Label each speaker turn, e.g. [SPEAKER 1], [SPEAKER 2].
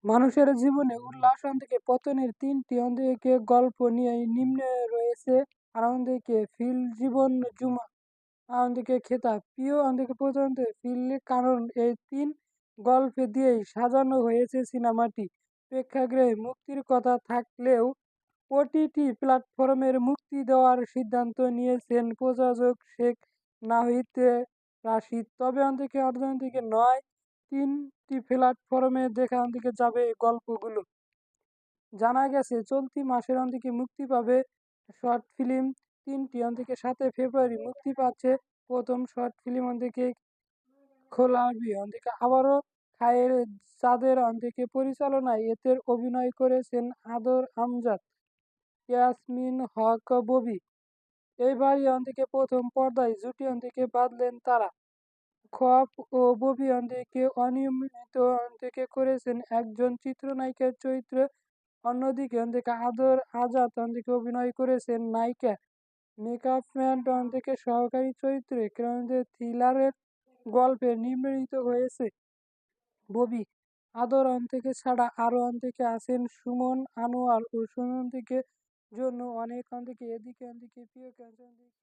[SPEAKER 1] মানুষের জীবনে উল্লাস থেকে পতনের ৩টি গল্প নিয়ে নিম্নে রয়েছে ফিল জীবন জুমা খেতাব প্রিয় পর্যন্ত ফিল, কারণ এই ৩ গল্প দিয়েই সাজানো হয়েছে সিনেমাটি। প্রেক্ষাগৃহে মুক্তির কথা থাকলেও ওটিটি প্ল্যাটফর্মের মুক্তি দেওয়ার সিদ্ধান্ত নিয়েছেন প্রযোজক শেখ নাহিদ রাশিদ। তবে নয়, ৩টি প্ল্যাটফর্মে দেখা যাবে এই গল্পগুলো। জানা গেছে চলতি মাসের মুক্তি পাবে শর্ট ফিল্ম ৩টি। ৭ ফেব্রুয়ারি মুক্তি পাচ্ছে প্রথম শর্ট ফিল্ম খোলাবি আবারও খায়ের চাঁদের পরিচালনায় এতে অভিনয় করেছেন আদর আমজাদ, ইয়াসমিন হক, ববি। এইবারই প্রথম পর্দায় জুটি বাঁধলেন তারা। খোয়াব ও ববি অনিয়মিত করেছেন একজন চিত্রনায়িকার চরিত্রে। অন্যদিকে আদর আজাদ অভিনয় করেছেন নায়িকা মেকআপম্যান সহকারী চরিত্রে। থ্রিলারের গল্পে নির্মিত হয়েছে ববি। আদর ছাড়া আরও আছেন সুমন আনোয়ার ও সুমন জন্য অনেক এদিকে প্রিয়